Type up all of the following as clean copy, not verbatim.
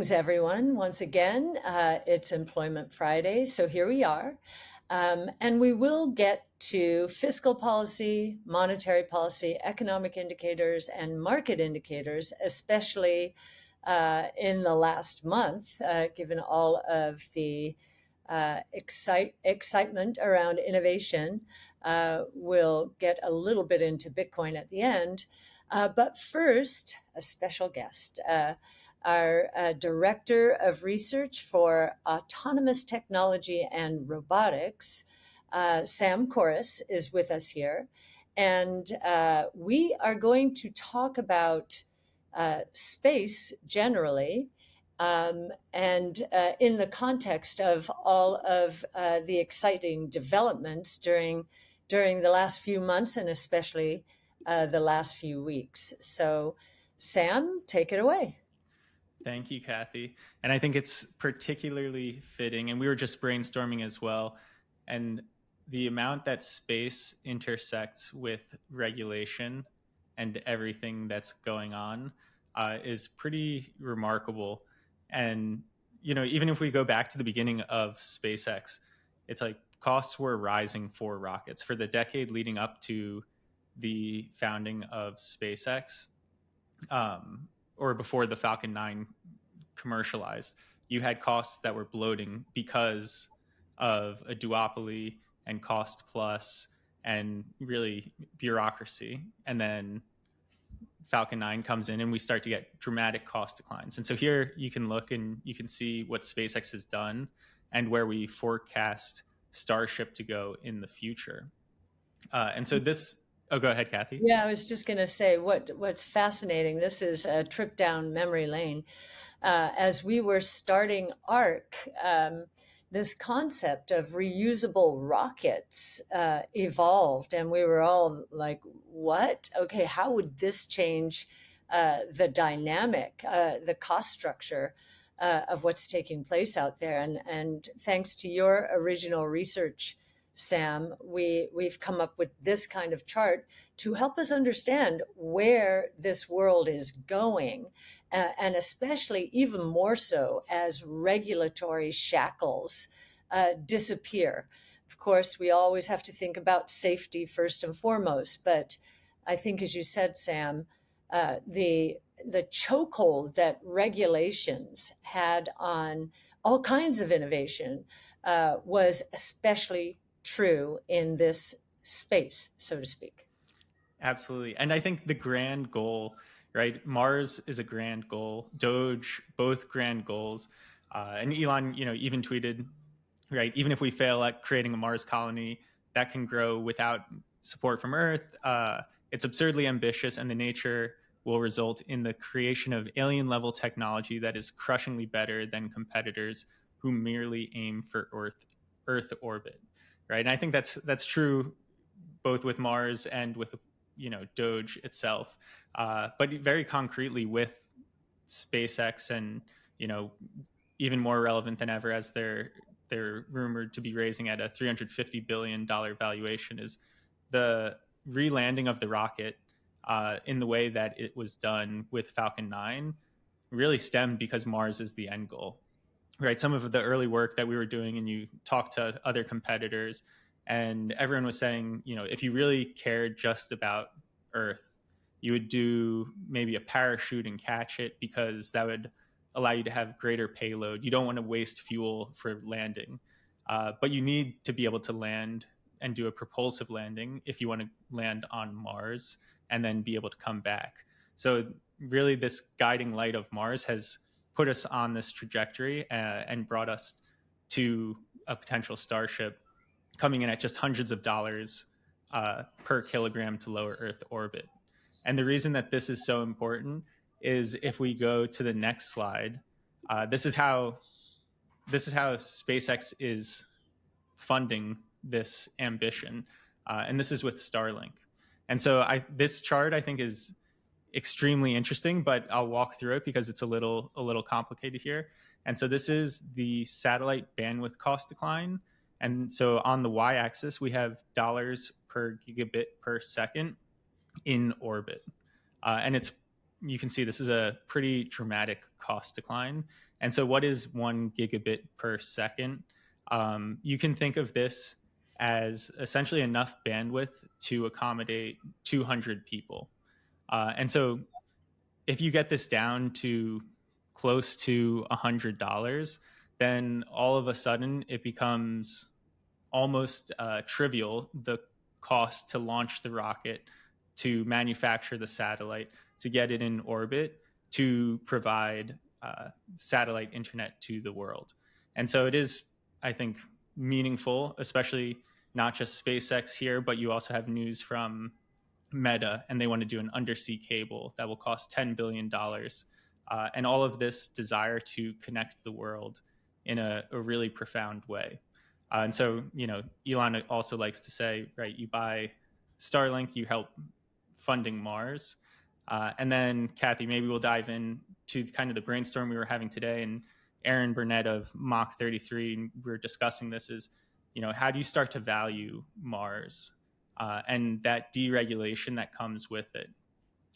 Greetings, everyone. Once again, it's Employment Friday, so here we are. And we will get to fiscal policy, monetary policy, economic indicators, and market indicators, especially in the last month, given all of the excitement around innovation. We'll get a little bit into Bitcoin at the end. But first, a special guest. Our Director of Research for Autonomous Technology and Robotics, Sam Korus, is with us here. And we are going to talk about space generally, and in the context of all of the exciting developments during the last few months and especially the last few weeks. So, Sam, take it away. Thank you, Cathie. And I think it's particularly fitting, and we were just brainstorming as well, and the amount that space intersects with regulation and everything that's going on is pretty remarkable. And, even if we go back to the beginning of SpaceX, it's like costs were rising for rockets. For the decade leading up to the founding of SpaceX, or before the Falcon 9 commercialized, you had costs that were bloating because of a duopoly and cost plus and really bureaucracy. And then Falcon 9 comes in and we start to get dramatic cost declines. And so here you can look and you can see what SpaceX has done and where we forecast Starship to go in the future. And so this, oh, go ahead, Cathie. Yeah, I was just going to say what's fascinating. This is a trip down memory lane. As we were starting ARK, this concept of reusable rockets evolved, and we were all like, what? Okay, how would this change the dynamic, the cost structure of what's taking place out there? And thanks to your original research, Sam, we've come up with this kind of chart to help us understand where this world is going, and especially even more so as regulatory shackles disappear. Of course, we always have to think about safety first and foremost, but I think, as you said, Sam, the chokehold that regulations had on all kinds of innovation was especially true in this space, so to speak. Absolutely. And I think the grand goal, right? Mars is a grand goal, Doge, both grand goals. And Elon, even tweeted, right? Even if we fail at creating a Mars colony that can grow without support from Earth, it's absurdly ambitious, and the nature will result in the creation of alien level technology that is crushingly better than competitors who merely aim for Earth orbit. Right. And I think that's true both with Mars and with, Doge itself. But very concretely with SpaceX and, even more relevant than ever as they're rumored to be raising at a $350 billion valuation, is the re-landing of the rocket in the way that it was done with Falcon 9 really stemmed because Mars is the end goal. Right, some of the early work that we were doing, and you talked to other competitors, and everyone was saying, if you really cared just about Earth, you would do maybe a parachute and catch it, because that would allow you to have greater payload. You don't want to waste fuel for landing, but you need to be able to land and do a propulsive landing if you want to land on Mars and then be able to come back. So really, this guiding light of Mars has put us on this trajectory and brought us to a potential Starship coming in at just hundreds of dollars per kilogram to lower Earth orbit. And the reason that this is so important is, if we go to the next slide, this is how SpaceX is funding this ambition, and this is with Starlink. And so this chart, I think, is extremely interesting, but I'll walk through it because it's a little complicated here. And so this is the satellite bandwidth cost decline. And so on the y-axis, we have dollars per gigabit per second in orbit. And you can see this is a pretty dramatic cost decline. And so what is 1 gigabit per second? You can think of this as essentially enough bandwidth to accommodate 200 people. And so if you get this down to close to $100, then all of a sudden it becomes almost trivial, the cost to launch the rocket, to manufacture the satellite, to get it in orbit, to provide satellite internet to the world. And so it is, I think, meaningful, especially not just SpaceX here, but you also have news from Meta, and they want to do an undersea cable that will cost $10 billion. And all of this desire to connect the world in a really profound way. And so, Elon also likes to say, right, you buy Starlink, you help funding Mars. And then, Cathie, maybe we'll dive in to kind of the brainstorm we were having today. And Aaron Burnett of Mach 33, and we were discussing this, is, how do you start to value Mars and that deregulation that comes with it?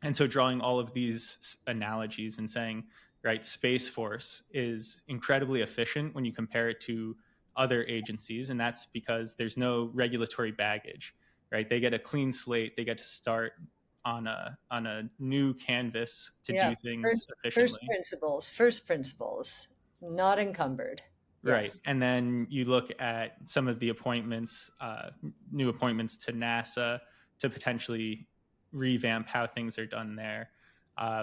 And so drawing all of these analogies and saying, right, Space Force is incredibly efficient when you compare it to other agencies. And that's because there's no regulatory baggage, right? They get a clean slate. They get to start on a new canvas to Yeah, do things first efficiently. first principles, not encumbered. Right. Yes. And then you look at some of the appointments, new appointments to NASA to potentially revamp how things are done there.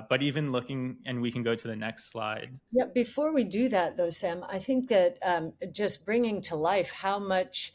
But even looking, and we can go to the next slide. Yeah, before we do that, though, Sam, I think that just bringing to life how much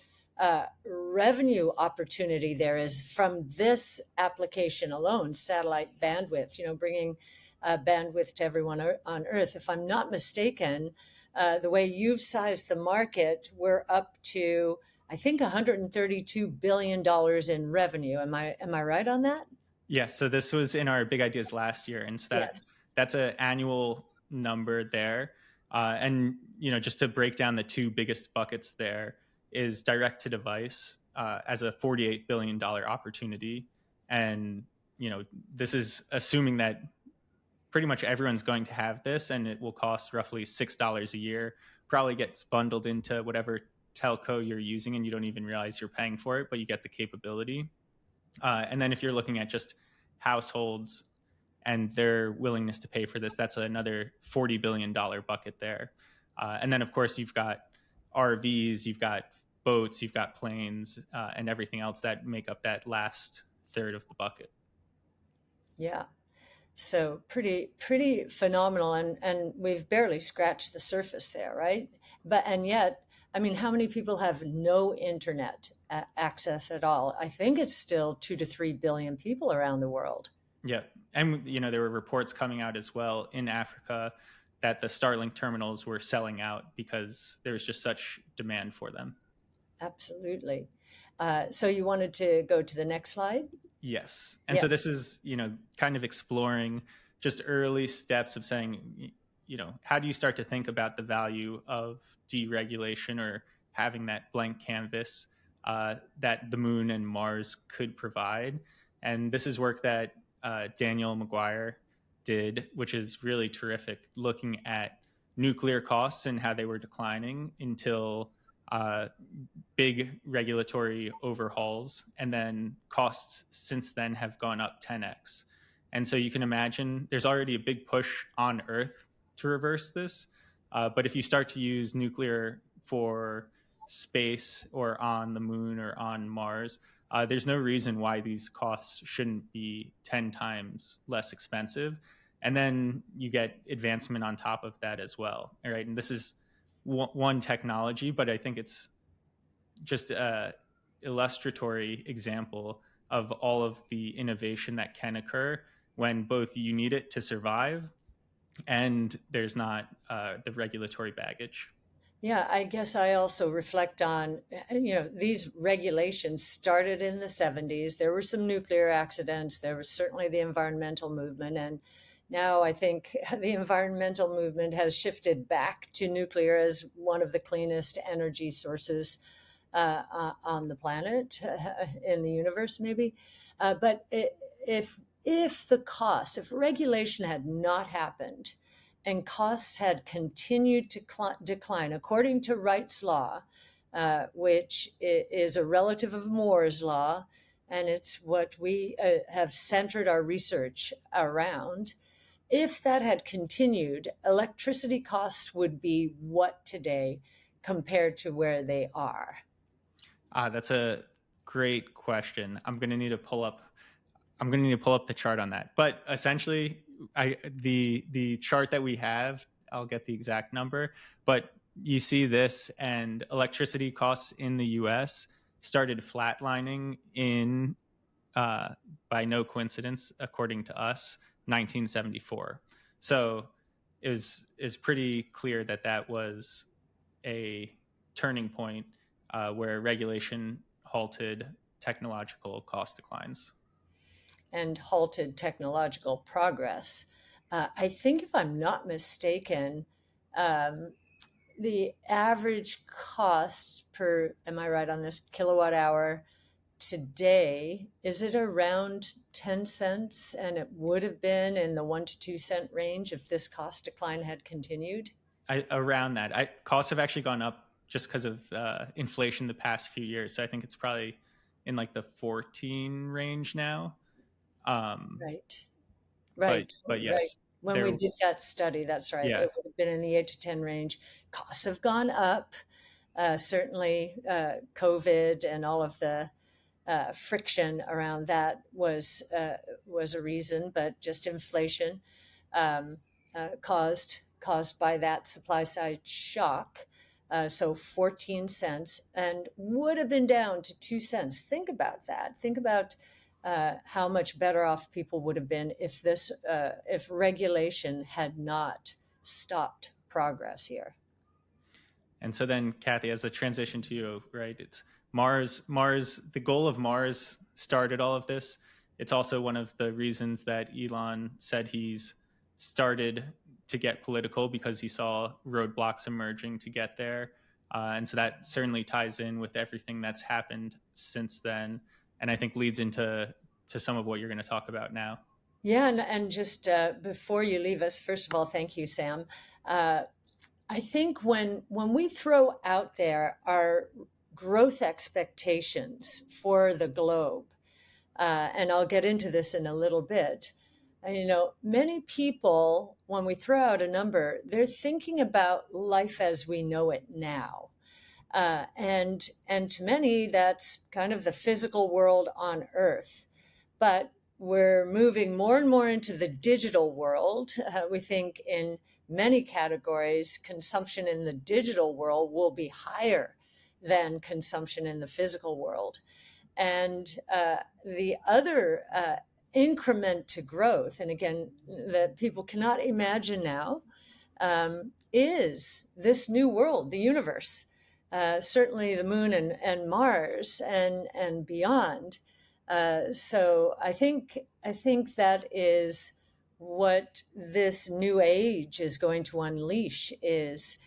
revenue opportunity there is from this application alone, satellite bandwidth, bringing bandwidth to everyone on Earth. If I'm not mistaken, the way you've sized the market, we're up to, I think, $132 billion in revenue. Am I right on that? Yeah, so this was in our big ideas last year, and so Yes. that's an annual number there. And just to break down the two biggest buckets there is direct to device as a $48 billion opportunity, and this is assuming that pretty much everyone's going to have this, and it will cost roughly $6 a year. Probably gets bundled into whatever telco you're using, and you don't even realize you're paying for it, but you get the capability. And then if you're looking at just households and their willingness to pay for this, that's another $40 billion bucket there. And then, of course, you've got RVs, you've got boats, you've got planes, and everything else that make up that last third of the bucket. Yeah. So pretty phenomenal, and we've barely scratched the surface there, right? And yet, I mean, how many people have no internet access at all? I think it's still 2 to 3 billion people around the world. Yeah. And, there were reports coming out as well in Africa that the Starlink terminals were selling out because there was just such demand for them. Absolutely. So you wanted to go to the next slide? Yes. And so Yes. this is, kind of exploring just early steps of saying, how do you start to think about the value of deregulation or having that blank canvas that the moon and Mars could provide? And this is work that Daniel McGuire did, which is really terrific, looking at nuclear costs and how they were declining until big regulatory overhauls, and then costs since then have gone up 10x. And so you can imagine there's already a big push on Earth to reverse this. But if you start to use nuclear for space or on the moon or on Mars, there's no reason why these costs shouldn't be 10 times less expensive. And then you get advancement on top of that as well. All right. And this is one technology, but I think it's just a illustratory example of all of the innovation that can occur when both you need it to survive and there's not the regulatory baggage. Yeah, I guess I also reflect on, these regulations started in the 70s. There were some nuclear accidents. There was certainly the environmental movement. And now I think the environmental movement has shifted back to nuclear as one of the cleanest energy sources on the planet, in the universe, maybe. But if the cost, if regulation had not happened, and costs had continued to decline according to Wright's law, which is a relative of Moore's law, and it's what we have centered our research around. If that had continued, electricity costs would be what today compared to where they are? That's a great question. I'm going to need to pull up. I'm going to need to pull up the chart on that. But essentially, the chart that we have, I'll get the exact number. But you see this, and electricity costs in the U.S. started flatlining in, by no coincidence, according to us, 1974. So is pretty clear that that was a turning point where regulation halted technological cost declines. And halted technological progress. I think, if I'm not mistaken, um, the average cost per, am I right on this, kilowatt hour today, is it around 10 cents? And it would have been in the 1 to 2 cent range if this cost decline had continued? Around that, costs have actually gone up just because of inflation the past few years. So I think it's probably in like the 14 range now. Right. But Right, right. yes, When we there. did that study, that's right. Yeah. It would have been in the 8 to 10 range. Costs have gone up. Certainly, COVID and all of the friction around that was a reason, but just inflation um, caused by that supply side shock. So 14 cents and would have been down to 2 cents. Think about that. Think about how much better off people would have been if regulation had not stopped progress here. And so then, Cathie, as a transition to you, right? It's Mars. Mars. The goal of Mars started all of this. It's also one of the reasons that Elon said he's started to get political, because he saw roadblocks emerging to get there. And so that certainly ties in with everything that's happened since then, and I think leads into some of what you're going to talk about now. Yeah, and just before you leave us, first of all, thank you, Sam. Uh, I think when we throw out there our growth expectations for the globe, and I'll get into this in a little bit. Many people, when we throw out a number, they're thinking about life as we know it now. And to many, that's kind of the physical world on Earth. But we're moving more and more into the digital world. We think in many categories, consumption in the digital world will be higher than consumption in the physical world. And the other increment to growth, and again, that people cannot imagine now, is this new world, the universe, certainly the moon and Mars and beyond. So I think that is what this new age is going to unleash, is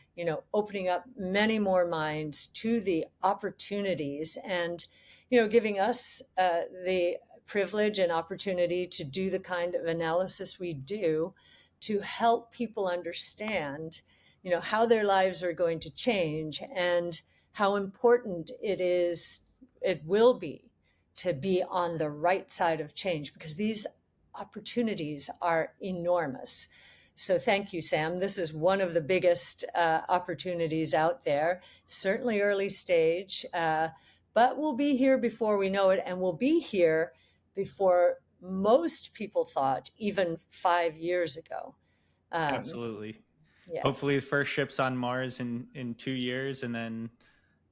opening up many more minds to the opportunities, and giving us the privilege and opportunity to do the kind of analysis we do to help people understand how their lives are going to change, and how important it will be to be on the right side of change, because these opportunities are enormous. So thank you, Sam. This is one of the biggest opportunities out there, certainly early stage, but we'll be here before we know it, and we'll be here before most people thought, even 5 years ago. Absolutely. Yes. Hopefully, the first ship's on Mars in 2 years, and then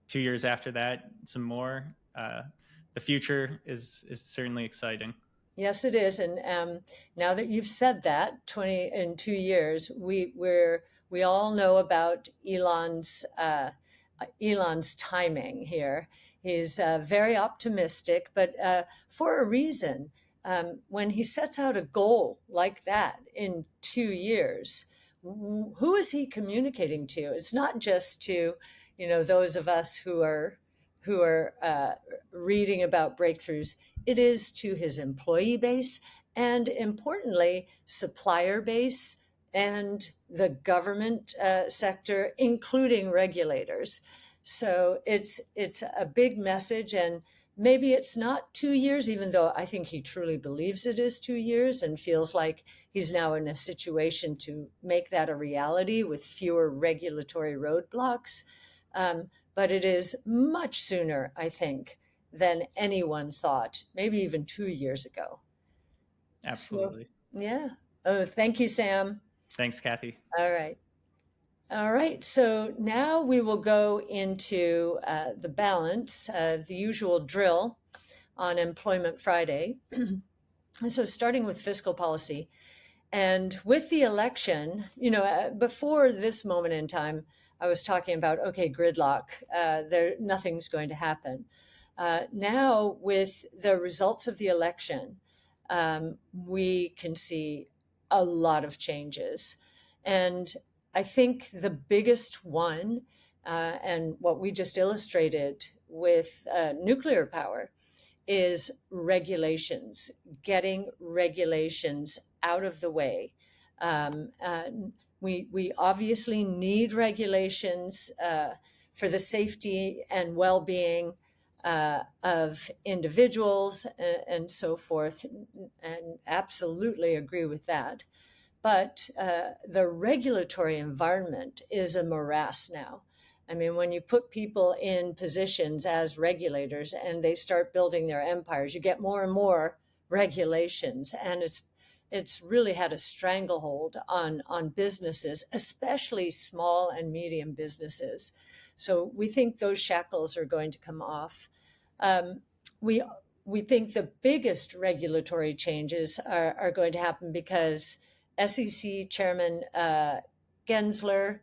2 years after that, some more. The future is certainly exciting. Yes, it is. And now that you've said that, 20 in 2 years, we all know about Elon's timing here. He's very optimistic, but for a reason. When he sets out a goal like that in 2 years, who is he communicating to? It's not just to, those of us who are reading about breakthroughs. It is to his employee base, and importantly, supplier base, and the government sector, including regulators. So it's a big message, and maybe it's not 2 years, even though I think he truly believes it is 2 years and feels like he's now in a situation to make that a reality with fewer regulatory roadblocks. But it is much sooner, I think, than anyone thought, maybe even 2 years ago. So, Absolutely. yeah. Oh, thank you, Sam. Thanks, Cathie. All right. All right. So now we will go into the balance, the usual drill on Employment Friday. So, starting with fiscal policy. And with the election, before this moment in time, I was talking about, okay, gridlock, nothing's going to happen. Now, with the results of the election, we can see a lot of changes. And I think the biggest one, and what we just illustrated with nuclear power, is regulations, getting regulations out of the way. We obviously need regulations for the safety and well-being of individuals and so forth, and absolutely agree with that. But the regulatory environment is a morass now. I mean, when you put people in positions as regulators and they start building their empires, you get more and more regulations, and it's really had a stranglehold on businesses, especially small and medium businesses. So we think those shackles are going to come off. We we think the biggest regulatory changes are going to happen because SEC Chairman Gensler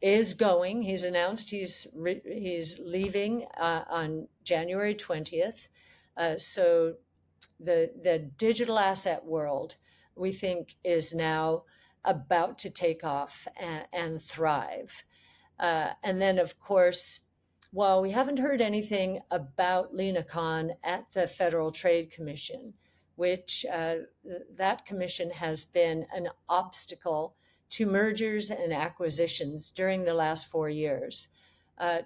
is going. He's announced he's leaving on January 20th. So the digital asset world, we think, is now about to take off and thrive. And then, of course, while we haven't heard anything about Lina Khan at the Federal Trade Commission, which that commission has been an obstacle to mergers and acquisitions during the last 4 years,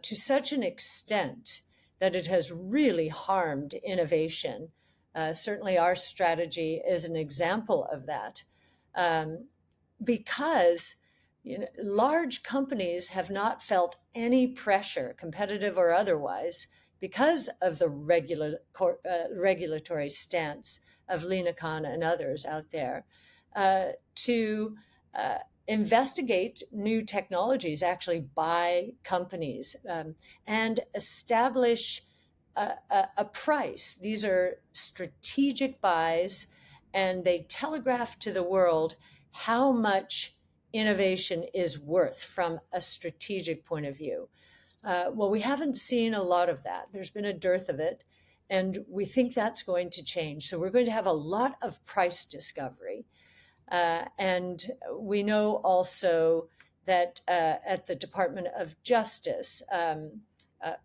to such an extent that it has really harmed innovation. Certainly our strategy is an example of that, because large companies have not felt any pressure, competitive or otherwise, because of the regulatory stance of Lina Khan and others out there, to investigate new technologies, actually buy companies, and establish a price. These are strategic buys, and they telegraph to the world how much innovation is worth from a strategic point of view. Well, we haven't seen a lot of that. There's been a dearth of it, and we think that's going to change. So we're going to have a lot of price discovery. And we know also that at the Department of Justice,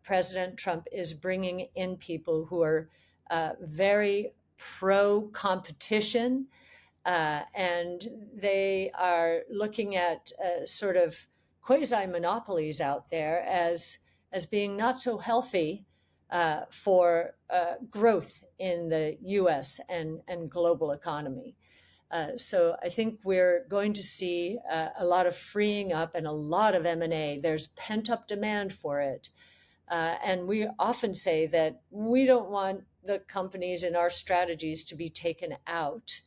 President Trump is bringing in people who are very pro-competition, and they are looking at sort of quasi-monopolies out there as being not so healthy for growth in the U.S. and global economy. So I think we're going to see a lot of freeing up and a lot of M&A. There's pent-up demand for it. And we often say that we don't want the companies in our strategies to be taken out.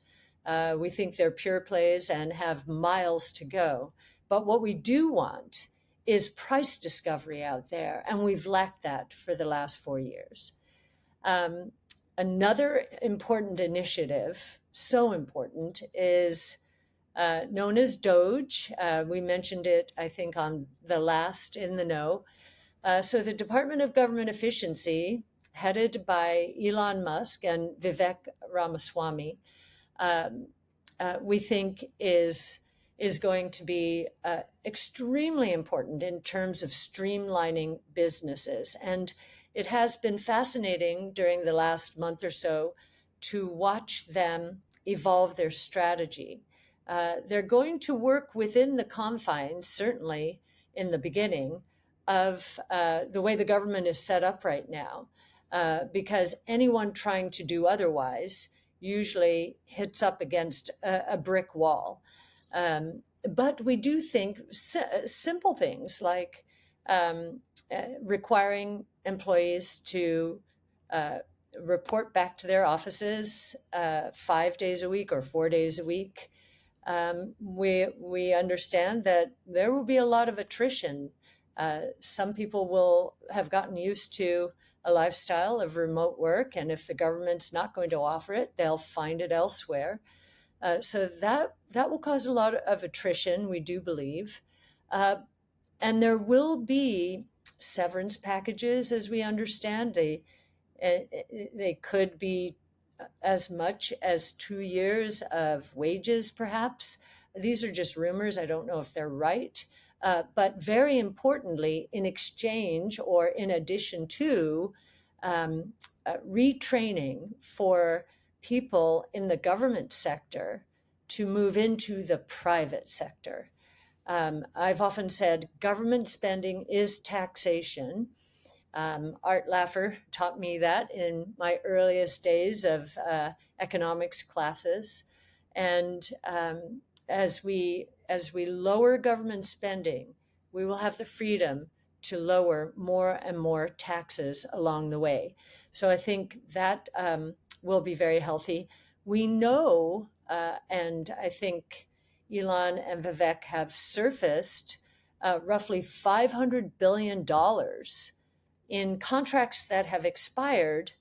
We think they're pure plays and have miles to go. But what we do want is price discovery out there, and we've lacked that for the last 4 years. Another important initiative, so important, is known as DOGE. We mentioned it, I think, on the last In the Know. So the Department of Government Efficiency, headed by Elon Musk and Vivek Ramaswamy, we think is going to be extremely important in terms of streamlining businesses. And it has been fascinating during the last month or so to watch them evolve their strategy. they're going to work within the confines, certainly in the beginning, of the way the government is set up right now, because anyone trying to do otherwise usually hits up against a brick wall. But we do think simple things like requiring employees to report back to their offices 5 days a week or 4 days a week. We understand that there will be a lot of attrition. Some people will have gotten used to a lifestyle of remote work, and if the government's not going to offer it, they'll find it elsewhere. So that will cause a lot of attrition, we do believe. And there will be severance packages, as we understand. They could be as much as 2 years of wages, perhaps. These are just rumors. I don't know if they're right. But very importantly, in exchange or in addition to retraining for people in the government sector to move into the private sector. I've often said government spending is taxation. Art Laffer taught me that in my earliest days of economics classes. And as we lower government spending, we will have the freedom to lower more and more taxes along the way. So I think that will be very healthy. We know, and I think Elon and Vivek have surfaced roughly $500 billion in contracts that have expired,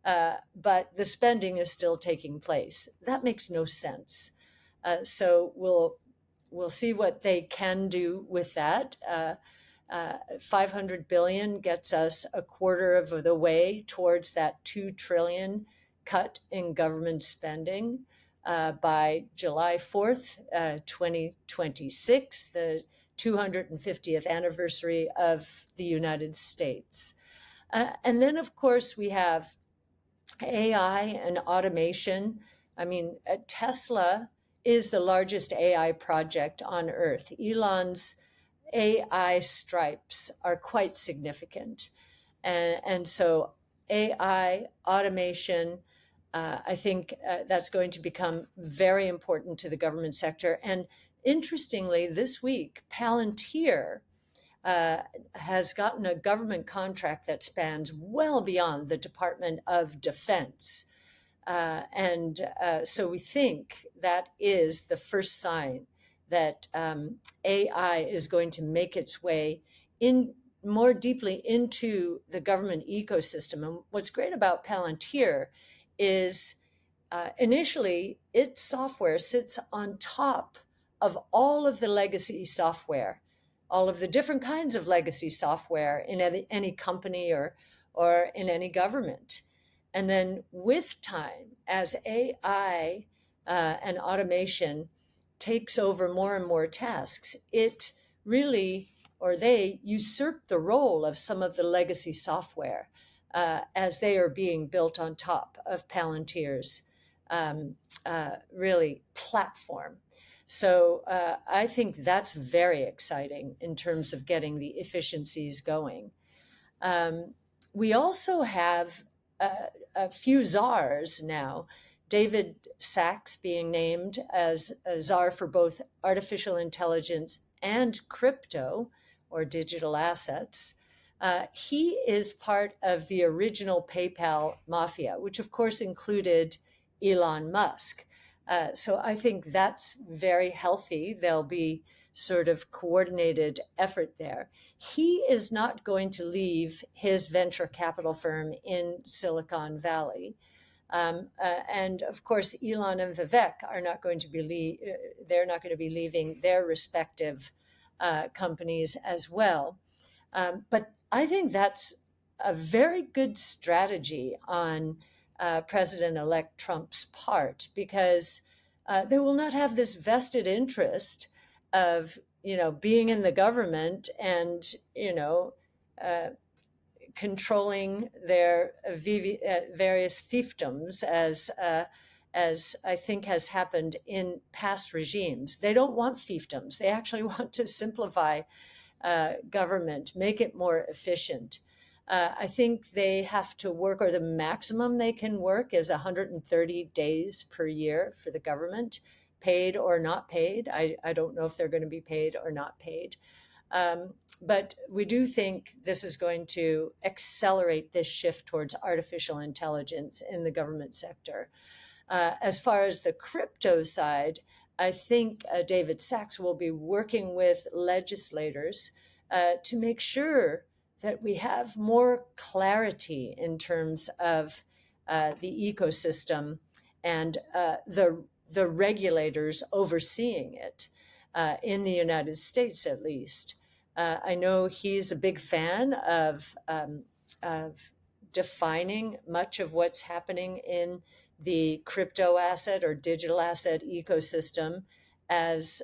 but the spending is still taking place. That makes no sense. So we'll see what they can do with that. 500 billion gets us a quarter of the way towards that 2 trillion cut in government spending by July 4th, 2026, the 250th anniversary of the United States. And then, of course, we have AI and automation. I mean, Tesla is the largest AI project on Earth. Elon's AI stripes are quite significant. And so AI, automation, I think that's going to become very important to the government sector. And interestingly, this week, Palantir has gotten a government contract that spans well beyond the Department of Defense. So we think that is the first sign that AI is going to make its way in more deeply into the government ecosystem. And what's great about Palantir is initially its software sits on top of all of the legacy software, all of the different kinds of legacy software in any company or in any government. And then with time, as AI and automation takes over more and more tasks, it really, or they usurp the role of some of the legacy software as they are being built on top of Palantir's really platform. So I think that's very exciting in terms of getting the efficiencies going. We also have a few czars now. David Sachs being named as a czar for both artificial intelligence and crypto, or digital assets. He is part of the original PayPal mafia, which of course included Elon Musk. So I think that's very healthy. There'll be sort of coordinated effort there. He is not going to leave his venture capital firm in Silicon Valley. And of course, Elon and Vivek are not going to be they're not going to be leaving their respective companies as well. But I think that's a very good strategy on President-elect Trump's part, because they will not have this vested interest of being in the government and controlling their various fiefdoms, as I think has happened in past regimes. They don't want fiefdoms. They actually want to simplify government, make it more efficient. I think they have to work, or the maximum they can work is 130 days per year for the government, paid or not paid. I don't know if they're going to be paid or not paid. But we do think this is going to accelerate this shift towards artificial intelligence in the government sector. As far as the crypto side, I think David Sachs will be working with legislators to make sure that we have more clarity in terms of the ecosystem and the regulators overseeing it in the United States, at least. I know he's a big fan of defining much of what's happening in the crypto asset or digital asset ecosystem as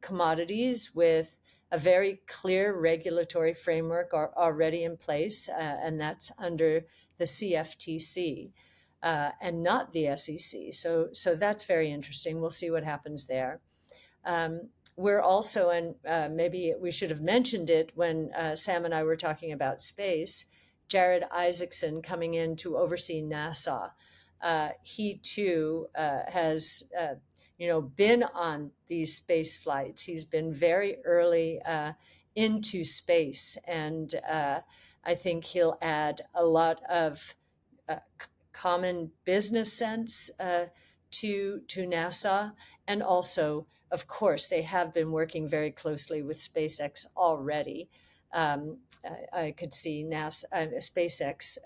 commodities with a very clear regulatory framework are already in place, and that's under the CFTC and not the SEC. So that's very interesting. We'll see what happens there. We're also, and maybe we should have mentioned it when Sam and I were talking about space, Jared Isaacson coming in to oversee NASA. He too has been on these space flights. He's been very early into space, and I think he'll add a lot of common business sense to NASA. And also, of course, they have been working very closely with SpaceX already. I could see SpaceX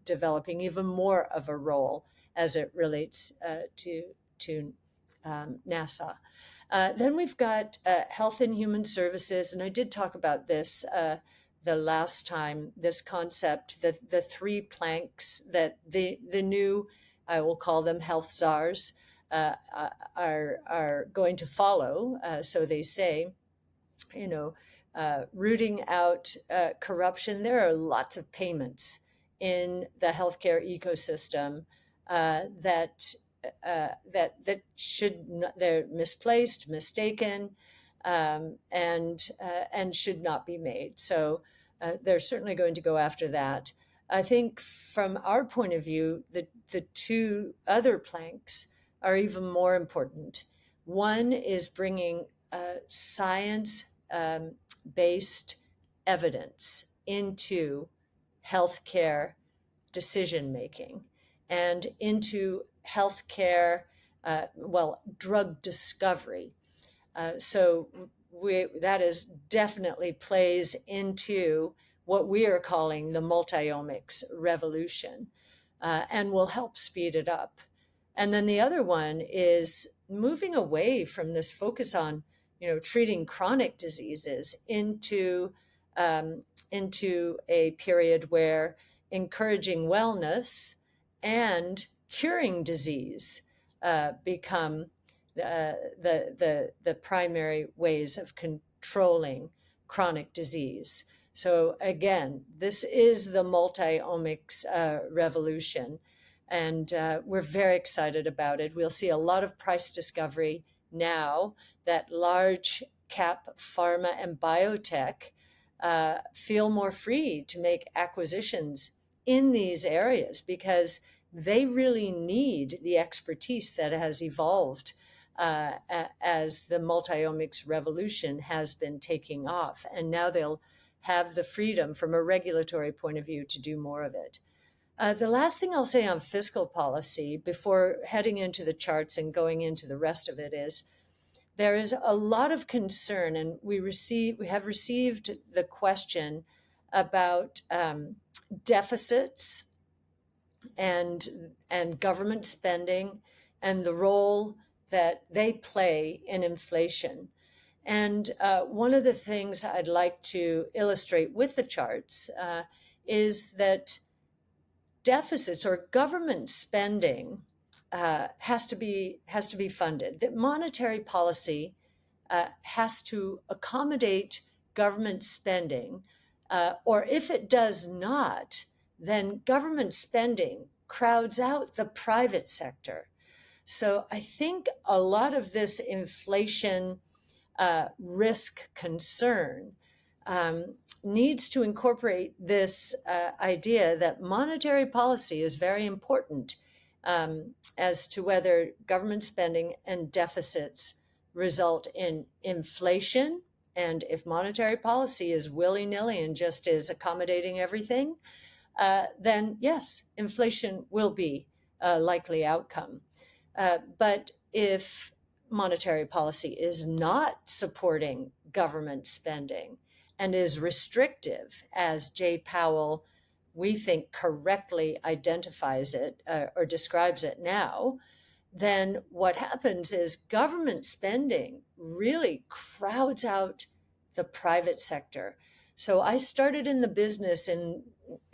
developing even more of a role as it relates to NASA. Then we've got Health and Human Services, and I did talk about this the last time, this concept, the three planks that the new, I will call them health czars, are going to follow. So they say, rooting out corruption. There are lots of payments in the healthcare ecosystem that should not, they're misplaced, mistaken, and should not be made. So they're certainly going to go after that. I think from our point of view, the two other planks are even more important. One is bringing science-based evidence into healthcare decision-making and into healthcare, drug discovery. So that is definitely plays into what we are calling the multi-omics revolution, and will help speed it up. And then the other one is moving away from this focus on, treating chronic diseases into a period where encouraging wellness and curing disease become the primary ways of controlling chronic disease. So again, this is the multi-omics revolution, and we're very excited about it. We'll see a lot of price discovery now that large cap pharma and biotech feel more free to make acquisitions in these areas because they really need the expertise that has evolved as the multi-omics revolution has been taking off. And now they'll have the freedom from a regulatory point of view to do more of it. The last thing I'll say on fiscal policy before heading into the charts and going into the rest of it is there is a lot of concern, and we have received the question about deficits and government spending and the role that they play in inflation. And one of the things I'd like to illustrate with the charts is that deficits or government spending has to be funded. That monetary policy has to accommodate government spending, or if it does not, then government spending crowds out the private sector. So I think a lot of this inflation risk concern needs to incorporate this idea that monetary policy is very important as to whether government spending and deficits result in inflation. And if monetary policy is willy-nilly and just is accommodating everything, then yes, inflation will be a likely outcome. But if monetary policy is not supporting government spending and is restrictive, as Jay Powell, we think, correctly identifies it or describes it now, then what happens is government spending really crowds out the private sector. So I started in the business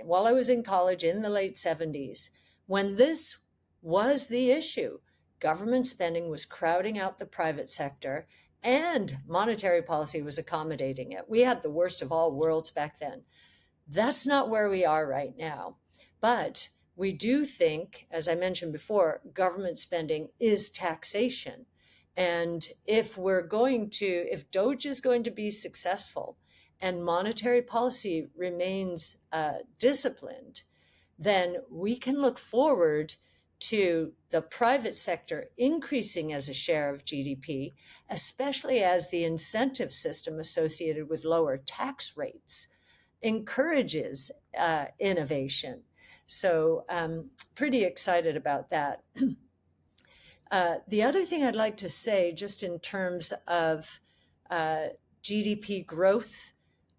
while I was in college in the late 70s, when this was the issue. Government spending was crowding out the private sector, and monetary policy was accommodating it. We had the worst of all worlds back then. That's not where we are right now. But we do think, as I mentioned before, government spending is taxation. And if DOGE is going to be successful and monetary policy remains disciplined, then we can look forward to the private sector increasing as a share of GDP, especially as the incentive system associated with lower tax rates encourages innovation. So pretty excited about that. The other thing I'd like to say, just in terms of GDP growth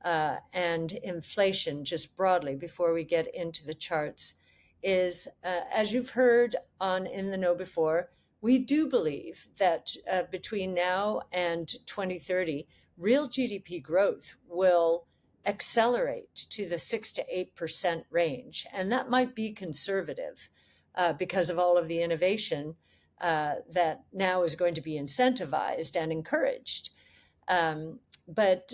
and inflation, just broadly, before we get into the charts, is as you've heard on In the Know before, we do believe that between now and 2030, real GDP growth will accelerate to the 6 to 8% range. And that might be conservative because of all of the innovation that now is going to be incentivized and encouraged. But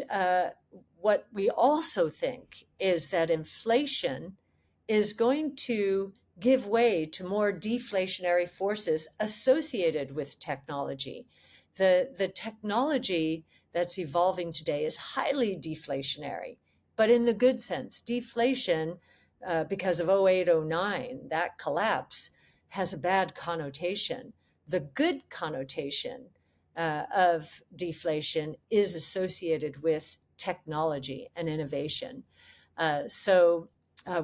what we also think is that inflation is going to give way to more deflationary forces associated with technology. The technology that's evolving today is highly deflationary, but in the good sense. Deflation, because of 0809, that collapse, has a bad connotation. The good connotation of deflation is associated with technology and innovation. So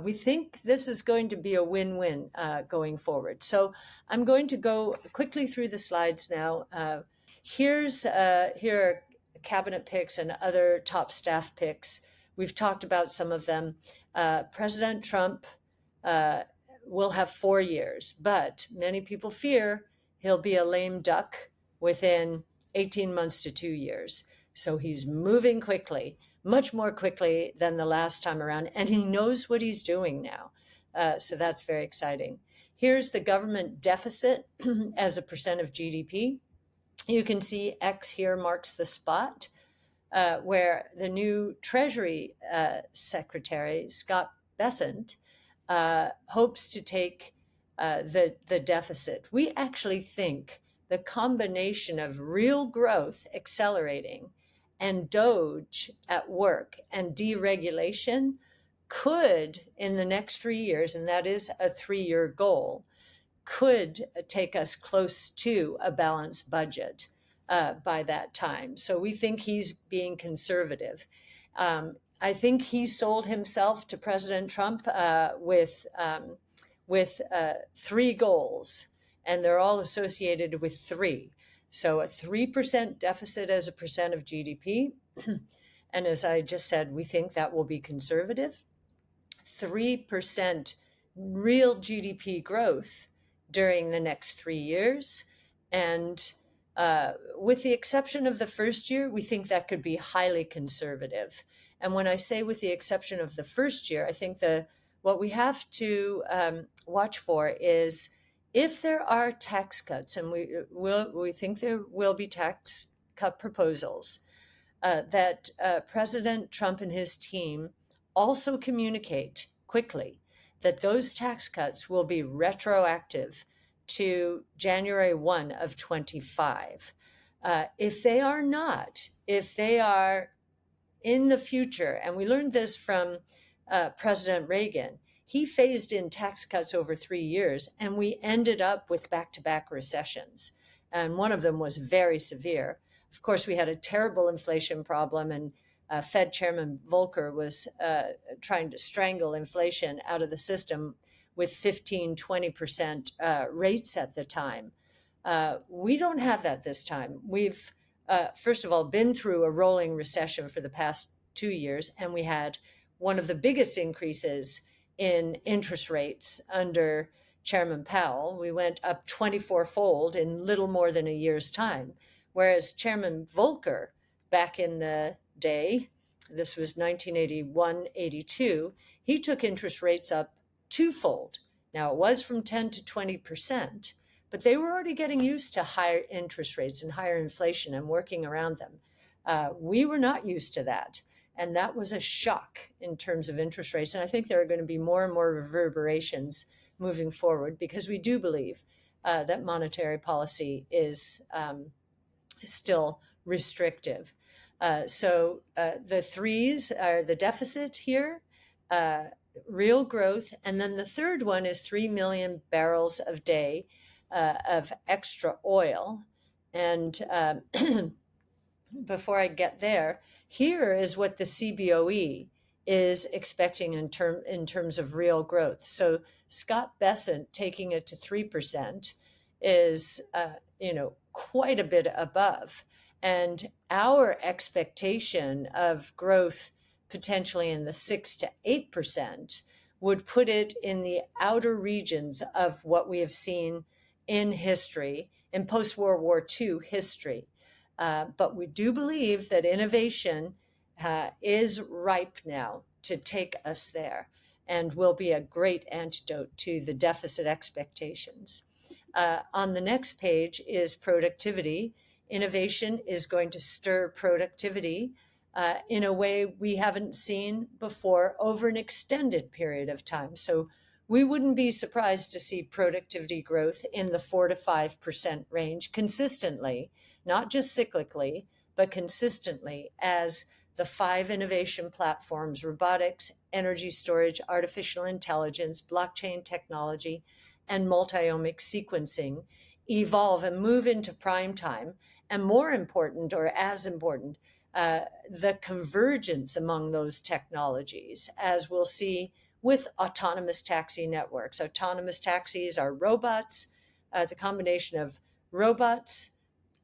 we think this is going to be a win-win going forward. So I'm going to go quickly through the slides now. Here are cabinet picks and other top staff picks. We've talked about some of them. President Trump will have 4 years, but many people fear he'll be a lame duck within 18 months to 2 years. So he's moving quickly, much more quickly than the last time around, and he knows what he's doing now. So that's very exciting. Here's the government deficit as a percent of GDP. You can see X here marks the spot where the new Treasury Secretary, Scott Bessent, hopes to take the deficit. We actually think the combination of real growth accelerating and DOGE at work and deregulation could, in the next 3 years, and that is a 3-year goal, could take us close to a balanced budget by that time. So we think he's being conservative. I think he sold himself to President Trump with 3 goals, and they're all associated with 3. So a 3% deficit as a percent of GDP. And as I just said, we think that will be conservative. 3% real GDP growth during the next 3 years. And with the exception of the first year, we think that could be highly conservative. And when I say with the exception of the first year, I think what we have to watch for is if there are tax cuts, and we think there will be tax cut proposals, that President Trump and his team also communicate quickly that those tax cuts will be retroactive to January 1 of 25. If they are not, if they are in the future, and we learned this from President Reagan, he phased in tax cuts over 3 years, and we ended up with back-to-back recessions. And one of them was very severe. Of course, we had a terrible inflation problem, and Fed Chairman Volcker was trying to strangle inflation out of the system with 15, 20% rates at the time. We don't have that this time. We've, first of all, been through a rolling recession for the past 2 years, and we had one of the biggest increases in interest rates under Chairman Powell. We went up 24-fold in little more than a year's time, whereas Chairman Volcker, back in the day, this was 1981-82, he took interest rates up twofold. Now, it was from 10 to 20%, but they were already getting used to higher interest rates and higher inflation and working around them. We were not used to that. And that was a shock in terms of interest rates. And I think there are going to be more and more reverberations moving forward, because we do believe that monetary policy is still restrictive. So the threes are the deficit here, real growth. And then the third one is 3 million barrels a day of extra oil. And before I get there, here is what the CBOE is expecting in terms of real growth. So Scott Bessent taking it to 3% is, quite a bit above. And our expectation of growth potentially in the 6 to 8% would put it in the outer regions of what we have seen in history, in post-World War II history. But we do believe that innovation is ripe now to take us there, and will be a great antidote to the deficit expectations. On the next page is productivity. Innovation is going to stir productivity in a way we haven't seen before over an extended period of time. So we wouldn't be surprised to see productivity growth in the 4 to 5% range consistently, not just cyclically, but consistently, as the 5 innovation platforms: robotics, energy storage, artificial intelligence, blockchain technology, and multi-omic sequencing evolve and move into prime time. And more important, or as important, the convergence among those technologies, as we'll see with autonomous taxi networks. Autonomous taxis are robots, the combination of robots,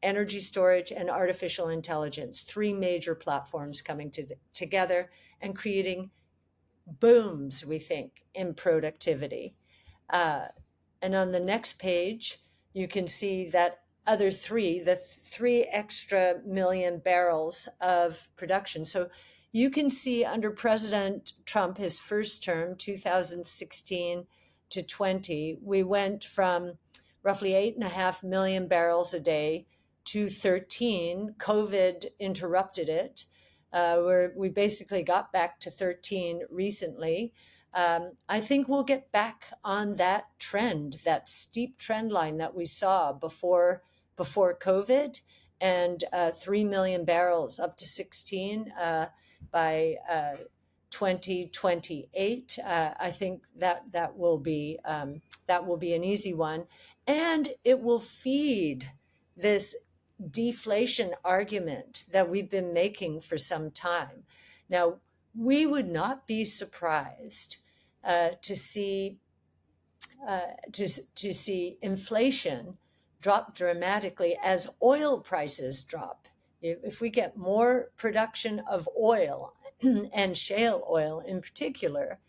energy storage, and artificial intelligence, 3 major platforms coming together and creating booms, we think, in productivity. And on the next page, you can see that other 3, the 3 extra million barrels of production. So you can see under President Trump, his first term, 2016 to 20, we went from roughly 8.5 million barrels a day to 13. COVID interrupted it, where we basically got back to 13 recently. I think we'll get back on that trend, that steep trend line that we saw before COVID, and 3 million barrels up to 16 by 2028. I think that will be an easy one, and it will feed this deflation argument that we've been making for some time. Now, we would not be surprised to see inflation drop dramatically as oil prices drop. If we get more production of oil and shale oil in particular,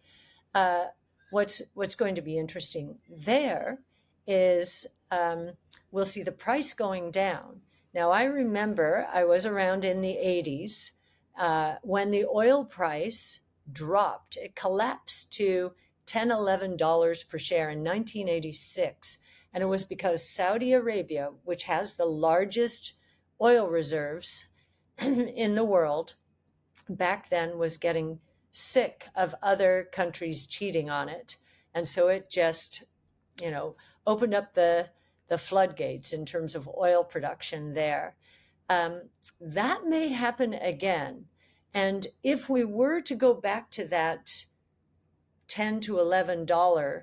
what's going to be interesting there is we'll see the price going down. Now, I remember I was around in the 80s when the oil price dropped. It collapsed to $10, $11 per share in 1986. And it was because Saudi Arabia, which has the largest oil reserves in the world, back then was getting sick of other countries cheating on it. And so it just, opened up the floodgates in terms of oil production there. That may happen again. And if we were to go back to that $10 to $11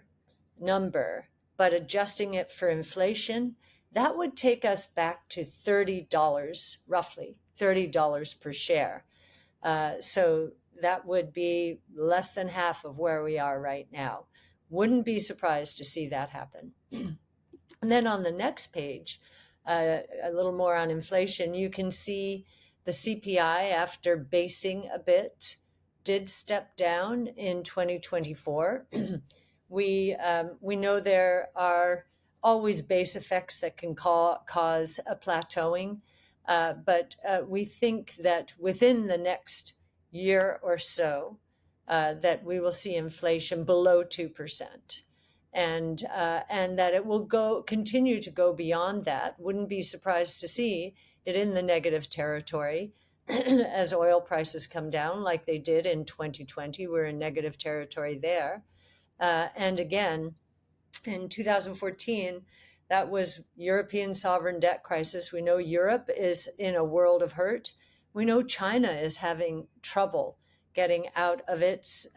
number, but adjusting it for inflation, that would take us back to $30, roughly $30 per share. So that would be less than half of where we are right now. Wouldn't be surprised to see that happen. And then on the next page, a little more on inflation, you can see the CPI, after basing a bit, did step down in 2024. We know there are always base effects that can cause a plateauing, but we think that within the next year or so, that we will see inflation below 2%. And that it will continue to go beyond that. Wouldn't be surprised to see it in the negative territory as oil prices come down, like they did in 2020. We're in negative territory there. And again, in 2014, that was European sovereign debt crisis. We know Europe is in a world of hurt. We know China is having trouble getting out of its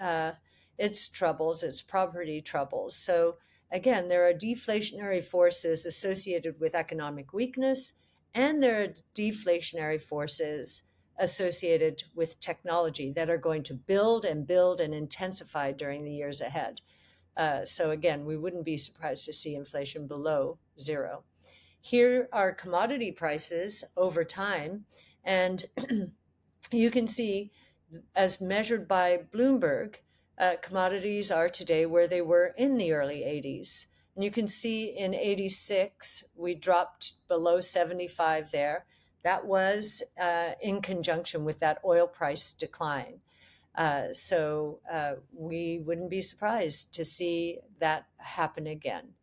troubles, its property troubles. So again, there are deflationary forces associated with economic weakness, and there are deflationary forces associated with technology that are going to build and intensify during the years ahead. So again, we wouldn't be surprised to see inflation below zero. Here are commodity prices over time, and you can see, as measured by Bloomberg, commodities are today where they were in the early 80s. And you can see in 86, we dropped below 75 there. That was in conjunction with that oil price decline. So we wouldn't be surprised to see that happen again,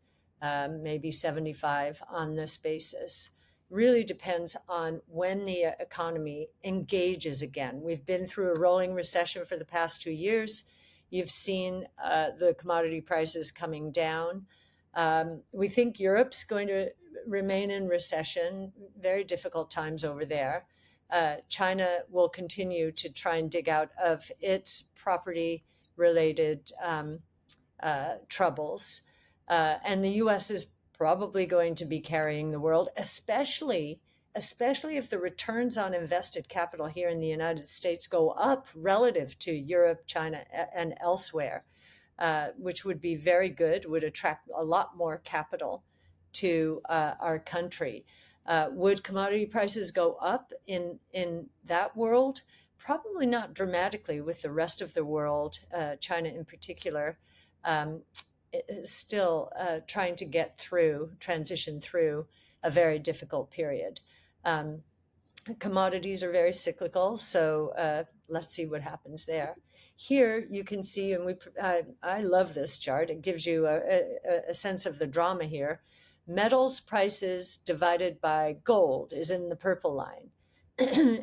maybe 75 on this basis. Really depends on when the economy engages again. We've been through a rolling recession for the past 2 years. You've seen the commodity prices coming down. We think Europe's going to remain in recession, very difficult times over there. China will continue to try and dig out of its property-related troubles. And the U.S. is probably going to be carrying the world, especially if the returns on invested capital here in the United States go up relative to Europe, China, and elsewhere, which would be very good, would attract a lot more capital to our country. Would commodity prices go up in that world? Probably not dramatically, with the rest of the world, China in particular, still trying to transition through a very difficult period. Commodities are very cyclical, so let's see what happens there. Here you can see, and I love this chart. It gives you a sense of the drama here. Metals prices divided by gold is in the purple line.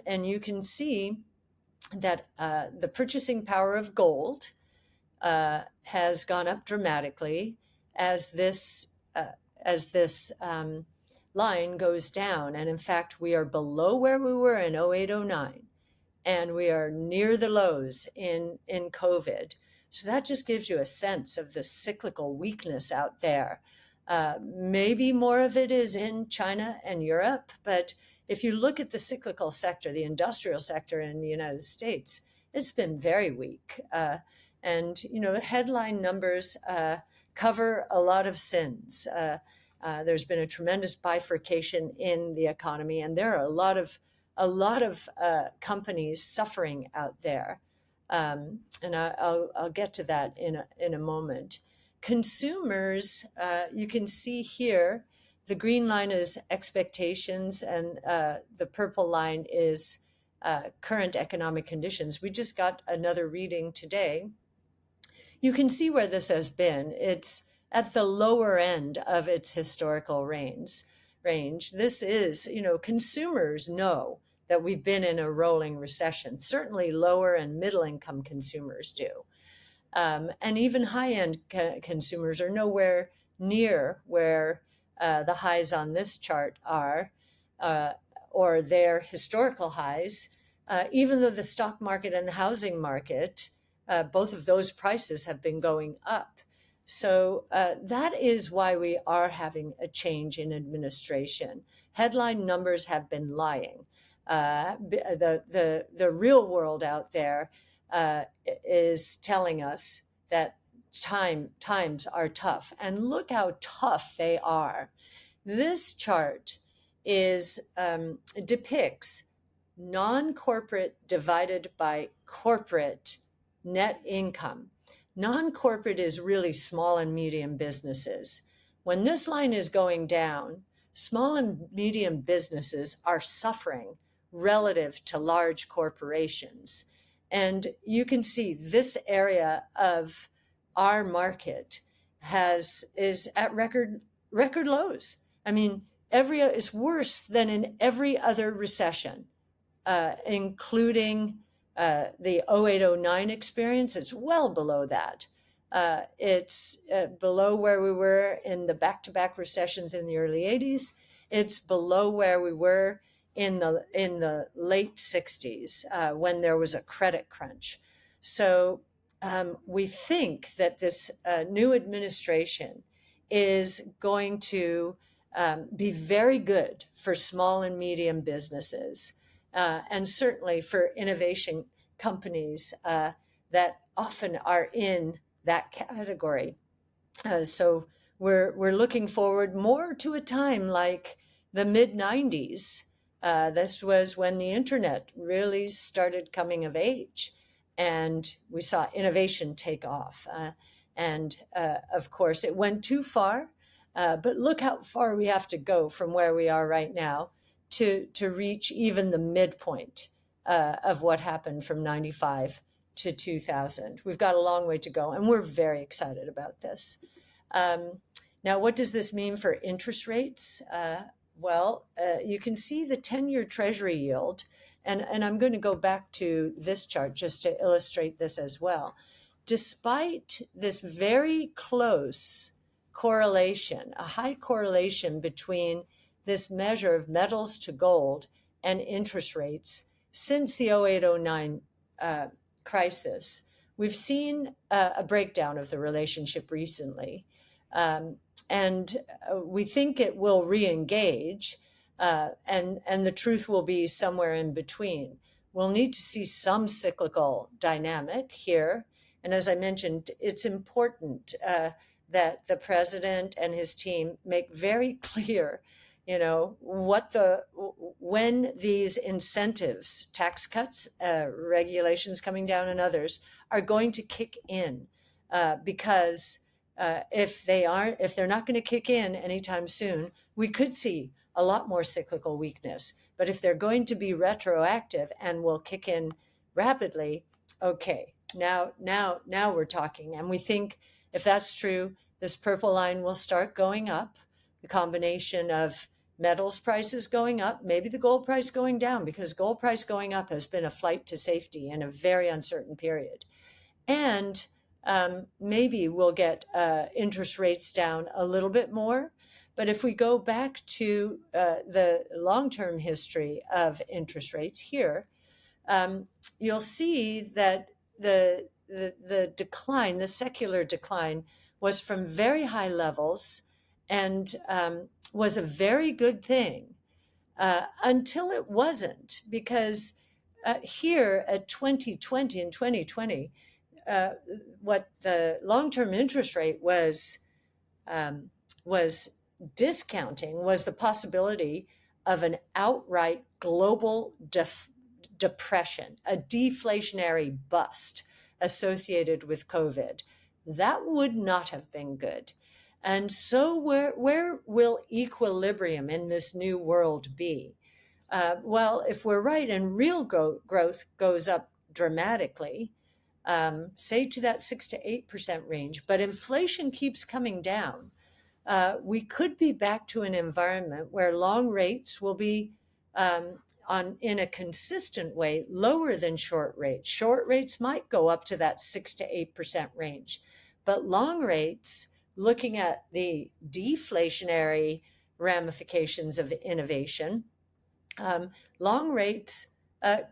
And you can see that the purchasing power of gold has gone up dramatically as this line goes down. And in fact, we are below where we were in 08-09, and we are near the lows in COVID. So that just gives you a sense of the cyclical weakness out there. Maybe more of it is in China and Europe, but if you look at the cyclical sector, the industrial sector in the United States, it's been very weak. And the headline numbers cover a lot of sins. There's been a tremendous bifurcation in the economy, and there are a lot of companies suffering out there. And I'll get to that in a moment. Consumers, you can see here, the green line is expectations, and the purple line is current economic conditions. We just got another reading today. You can see where this has been. It's at the lower end of its historical range. This is, consumers know that we've been in a rolling recession. Certainly lower and middle income consumers do. And even high-end consumers are nowhere near where the highs on this chart are, or their historical highs, even though the stock market and the housing market, both of those prices have been going up. So that is why we are having a change in administration. Headline numbers have been lying. The real world out there is telling us that times are tough, and look how tough they are. This chart depicts non-corporate divided by corporate net income. Non-corporate is really small and medium businesses. When this line is going down, small and medium businesses are suffering relative to large corporations. And you can see this area of our market is at record lows. I mean, it's worse than in every other recession, including the 08-09 experience. It's well below that. It's below where we were in the back-to-back recessions in the early 80s. It's below where we were in the late 60s when there was a credit crunch. So we think that this new administration is going to be very good for small and medium businesses, and certainly for innovation companies that often are in that category. So we're looking forward more to a time like the mid-90s. This was when the internet really started coming of age, and we saw innovation take off. And of course, it went too far, but look how far we have to go from where we are right now to reach even the midpoint of what happened from 95 to 2000. We've got a long way to go, and we're very excited about this. Now, what does this mean for interest rates? You can see the 10-year Treasury yield, and I'm going to go back to this chart just to illustrate this as well. Despite this very close correlation, a high correlation between this measure of metals to gold and interest rates since the 08-09 crisis, we've seen a breakdown of the relationship recently. And we think it will re-engage, and the truth will be somewhere in between. We'll need to see some cyclical dynamic here. And as I mentioned, it's important that the president and his team make very clear, when these incentives, tax cuts, regulations coming down, and others are going to kick in, because if they're not going to kick in anytime soon, we could see a lot more cyclical weakness. But if they're going to be retroactive and will kick in rapidly, okay, now we're talking. And we think if that's true, this purple line will start going up. The combination of metals prices going up, maybe the gold price going down, because gold price going up has been a flight to safety in a very uncertain period. And maybe we'll get interest rates down a little bit more. But if we go back to the long-term history of interest rates here, you'll see that the decline, the secular decline, was from very high levels and was a very good thing until it wasn't, because here at 2020 and 2020, what the long-term interest rate was discounting was the possibility of an outright global depression, a deflationary bust associated with COVID. That would not have been good. And so where will equilibrium in this new world be? If we're right and real growth goes up dramatically, say to that 6 to 8% range, but inflation keeps coming down, we could be back to an environment where long rates will be in a consistent way lower than short rates. Short rates might go up to that 6 to 8% range, but long rates looking at the deflationary ramifications of innovation, long rates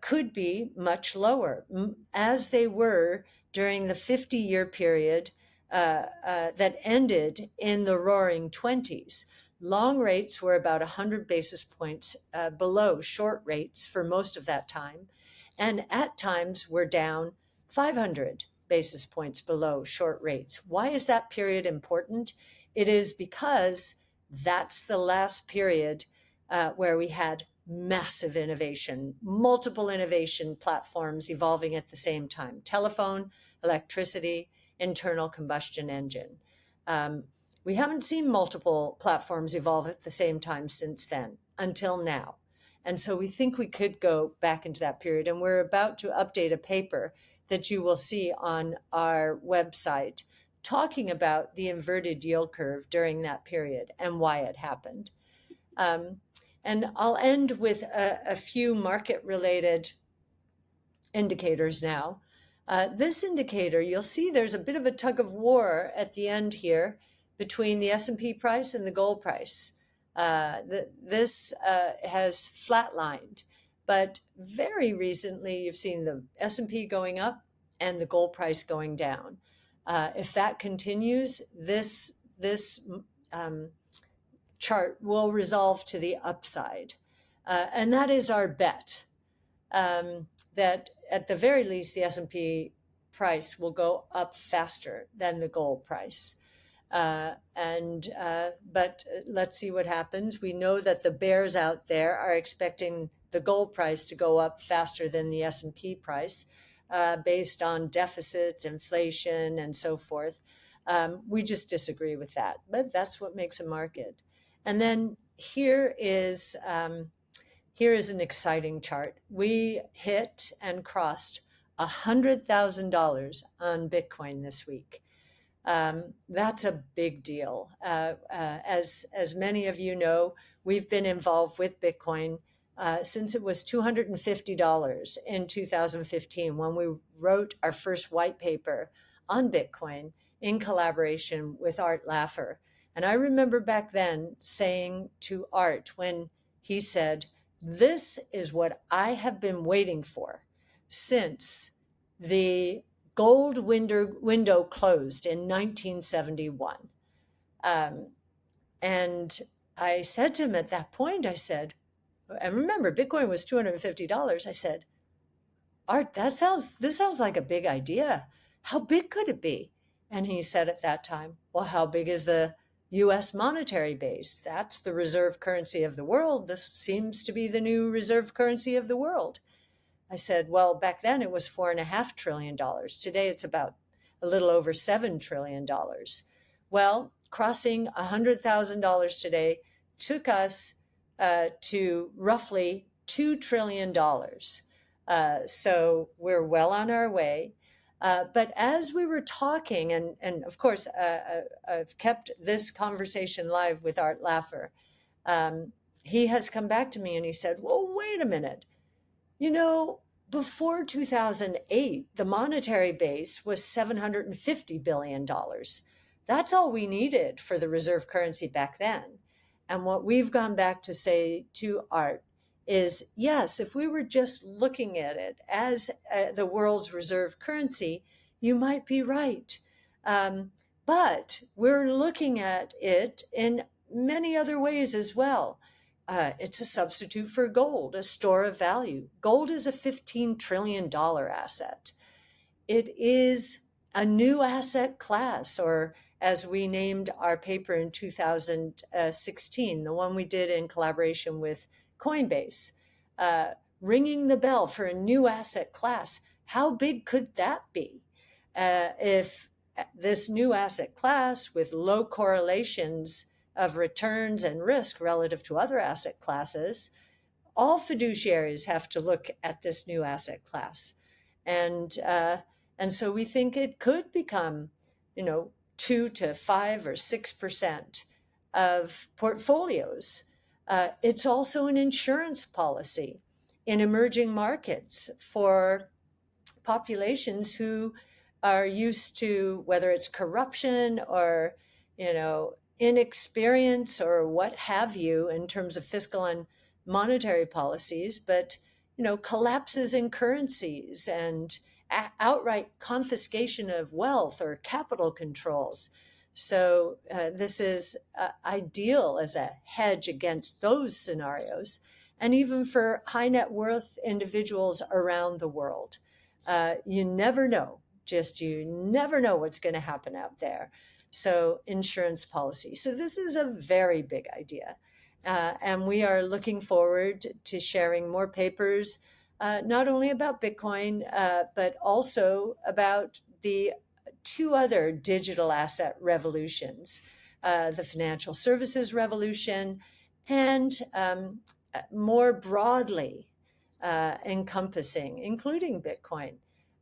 could be much lower, as they were during the 50-year period that ended in the roaring 20s. Long rates were about 100 basis points below short rates for most of that time, and at times were down 500 basis points below short rates. Why is that period important? It is because that's the last period where we had massive innovation, multiple innovation platforms evolving at the same time: telephone, electricity, internal combustion engine. We haven't seen multiple platforms evolve at the same time since then, until now. And so we think we could go back into that period. And we're about to update a paper that you will see on our website talking about the inverted yield curve during that period and why it happened. And I'll end with a few market-related indicators now. This indicator, you'll see there's a bit of a tug of war at the end here between the S&P price and the gold price. This has flatlined, but very recently you've seen the S&P going up and the gold price going down. If that continues, this chart will resolve to the upside. And that is our bet, that at the very least, the S&P price will go up faster than the gold price. But let's see what happens. We know that the bears out there are expecting the gold price to go up faster than the S&P price, based on deficits, inflation, and so forth. We just disagree with that, but that's what makes a market. And then here is an exciting chart. We hit and crossed $100,000 on Bitcoin this week. That's a big deal. As many of you know, we've been involved with Bitcoin since it was $250 in 2015, when we wrote our first white paper on Bitcoin in collaboration with Art Laffer. And I remember back then saying to Art, when he said, "This is what I have been waiting for since the gold window closed in 1971. And I said to him at that point, I said, and remember, Bitcoin was $250. I said, "Art, this sounds like a big idea. How big could it be?" And he said at that time, "Well, how big is the U.S. monetary base? That's the reserve currency of the world. This seems to be the new reserve currency of the world." I said, "Well, back then it was $4.5 trillion. Today it's about a little over $7 trillion. Well, crossing $100,000 today took us to roughly $2 trillion. So we're well on our way. But as we were talking, and of course, I've kept this conversation live with Art Laffer, he has come back to me and he said, "Well, wait a minute. You know, before 2008, the monetary base was $750 billion. That's all we needed for the reserve currency back then." And what we've gone back to say to Art is, yes, if we were just looking at it as the world's reserve currency, you might be right. But we're looking at it in many other ways as well. It's a substitute for gold, a store of value. Gold is a $15 trillion asset. It is a new asset class, or as we named our paper in 2016, the one we did in collaboration with Coinbase, ringing the bell for a new asset class. How big could that be? If this new asset class with low correlations of returns and risk relative to other asset classes, all fiduciaries have to look at this new asset class. And so we think it could become, 2 to 5 or 6% of portfolios. It's also an insurance policy in emerging markets for populations who are used to, whether it's corruption or inexperience or what have you in terms of fiscal and monetary policies, but collapses in currencies and outright confiscation of wealth or capital controls. So this is ideal as a hedge against those scenarios, and even for high net worth individuals around the world. You never know, you never know what's going to happen out there. So insurance policy. So this is a very big idea. And we are looking forward to sharing more papers, not only about Bitcoin, but also about the two other digital asset revolutions, the financial services revolution, and more broadly encompassing, including Bitcoin,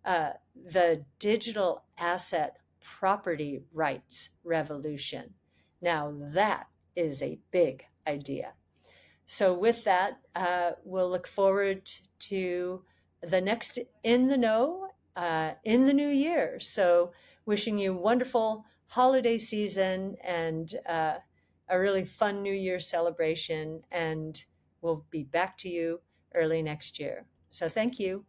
the digital asset property rights revolution. Now, that is a big idea. So with that, we'll look forward to the next In the Know in the new year. So wishing you wonderful holiday season and a really fun New Year celebration. And we'll be back to you early next year. So thank you.